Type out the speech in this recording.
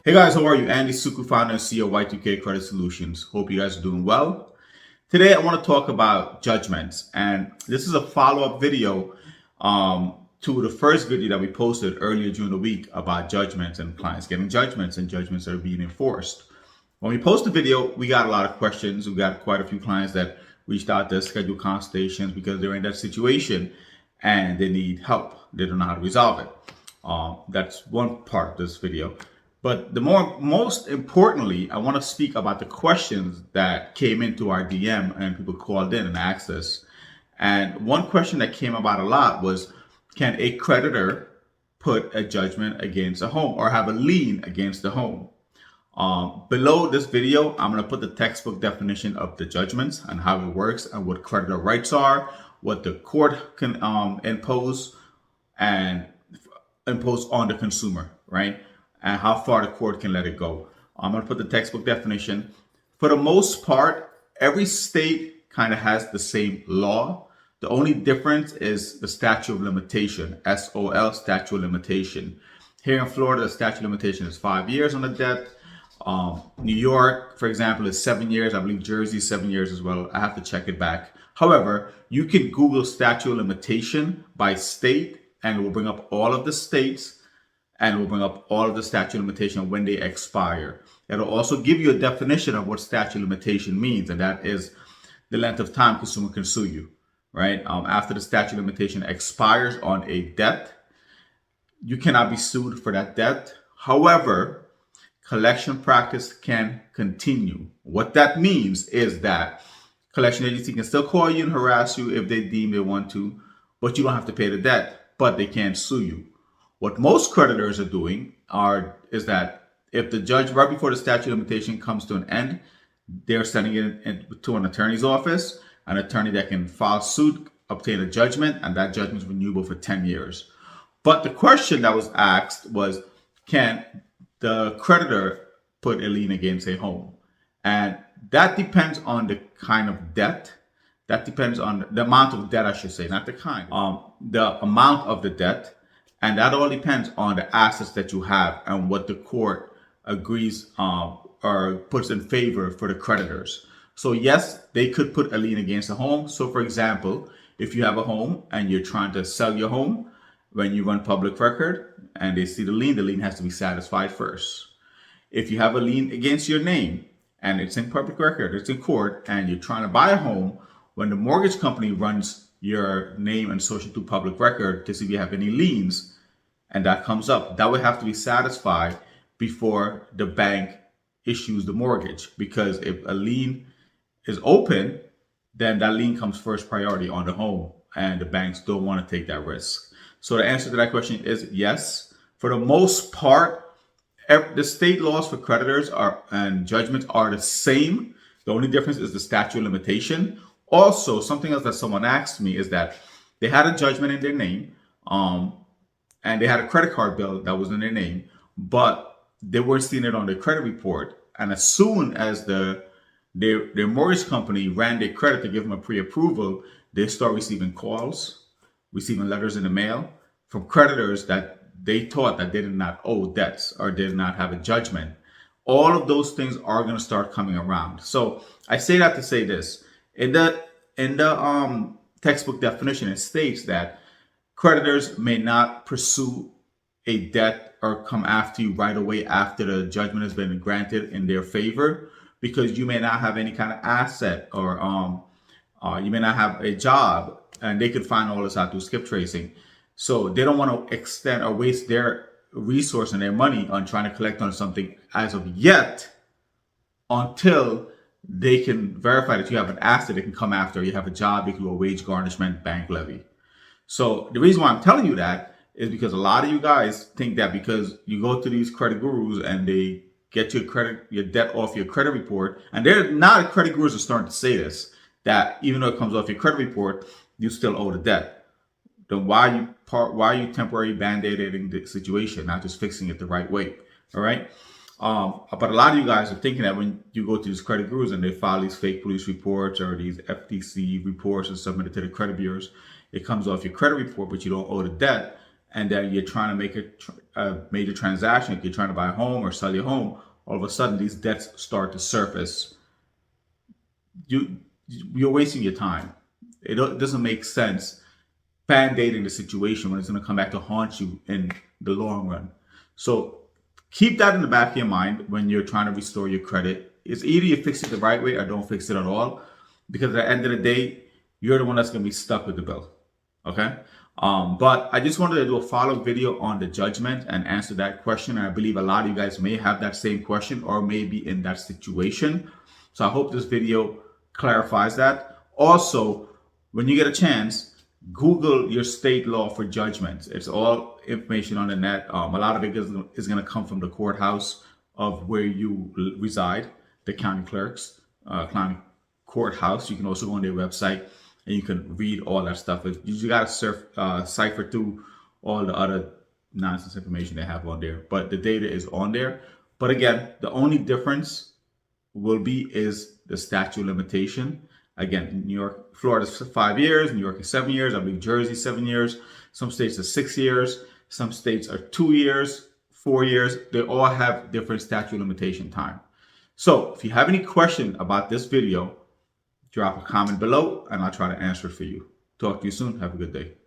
Hey guys, how are you? Andy Suku, founder and CEO of Y2K Credit Solutions. Hope you guys are doing well. Today I want to talk about judgments, and this is a follow-up video to the first video that we posted earlier during the week about judgments and clients getting judgments and judgments that are being enforced. When we posted the video, we got a lot of questions. We got quite a few clients that reached out to schedule consultations because they're in that situation and they need help. They don't know how to resolve it. That's one part of this video. But most importantly, I want to speak about the questions that came into our DM and people called in and asked us. And one question that came about a lot was, can a creditor put a judgment against a home or have a lien against the home? Below this video, I'm going to put the textbook definition of the judgments and how it works and what creditor rights are, what the court can impose on the consumer, right? And how far the court can let it go. I'm going to put the textbook definition. For the most part, every state kind of has the same law. The only difference is the statute of limitation, SOL, statute of limitation. Here in Florida, the statute of limitation is 5 years on the debt. New York, for example, is 7 years. I believe Jersey is 7 years as well. I have to check it back. However, you can Google statute of limitation by state and it will bring up all of the states and we'll bring up all of the statute of limitation when they expire. It'll also give you a definition of what statute of limitation means, and that is the length of time consumer can sue you, right? After the statute of limitation expires on a debt, you cannot be sued for that debt. However, collection practice can continue. What that means is that collection agency can still call you and harass you if they deem they want to, but you don't have to pay the debt, but they can't sue you. What most creditors are doing is that if the judge, right before the statute of limitation comes to an end, they're sending it to an attorney's office, an attorney that can file suit, obtain a judgment, and that judgment is renewable for 10 years. But the question that was asked was, can the creditor put a lien against a home? And that depends on the kind of debt. That depends on the amount of debt, I should say, not the kind. The amount of the debt. And that all depends on the assets that you have and what the court agrees or puts in favor for the creditors. So yes, they could put a lien against a home. So for example, if you have a home and you're trying to sell your home, when you run public record and they see the lien has to be satisfied first. If you have a lien against your name and it's in public record, it's in court, and you're trying to buy a home, when the mortgage company runs your name and social to public record to see if you have any liens, and that comes up, that would have to be satisfied before the bank issues the mortgage. Because if a lien is open, then that lien comes first priority on the home, and the banks don't want to take that risk. So the answer to that question is yes. For the most part, the state laws for creditors and judgments are the same. The only difference is the statute of limitation. Also, something else that someone asked me is that they had a judgment in their name, and they had a credit card bill that was in their name, but they weren't seeing it on their credit report. And as soon as their mortgage company ran their credit to give them a pre-approval, they start receiving calls, receiving letters in the mail from creditors that they thought that they did not owe debts or did not have a judgment. All of those things are going to start coming around. So I say that to say this. In the textbook definition, it states that creditors may not pursue a debt or come after you right away after the judgment has been granted in their favor, because you may not have any kind of asset or you may not have a job, and they could find all this out through skip tracing. So they don't want to extend or waste their resource and their money on trying to collect on something as of yet, until they can verify that you have an asset they can come after, you have a job, you can do a wage garnishment, bank levy. So the reason why I'm telling you that is because a lot of you guys think that because you go to these credit gurus and they get your debt off your credit report, and they're not credit gurus are starting to say this, that even though it comes off your credit report, you still owe the debt. Then why are you temporarily band-aiding the situation, not just fixing it the right way? All right. But a lot of you guys are thinking that when you go to these credit gurus and they file these fake police reports or these FTC reports and submit it to the credit bureaus, it comes off your credit report, but you don't owe the debt. and then you're trying to make a major transaction, if you're trying to buy a home or sell your home, all of a sudden these debts start to surface. You're wasting your time. It doesn't make sense band-aiding the situation when it's going to come back to haunt you in the long run. So keep that in the back of your mind when you're trying to restore your credit. It's either you fix it the right way or don't fix it at all, because at the end of the day, you're the one that's going to be stuck with the bill. Okay. But I just wanted to do a follow-up video on the judgment and answer that question. And I believe a lot of you guys may have that same question or may be in that situation. So I hope this video clarifies that. Also, when you get a chance, Google your state law for judgments. It's all information on the net. A lot of it is going to come from the courthouse of where you reside, the county clerks, county courthouse. You can also go on their website and you can read all that stuff. You got to cipher through all the other nonsense information they have on there, but the data is on there. But again, the only difference is the statute of limitation. Again, New York, Florida's 5 years, New York is 7 years, I believe Jersey 7 years, some states are 6 years, some states are 2 years, 4 years. They all have different statute of limitation time. So if you have any question about this video, drop a comment below and I'll try to answer it for you. Talk to you soon. Have a good day.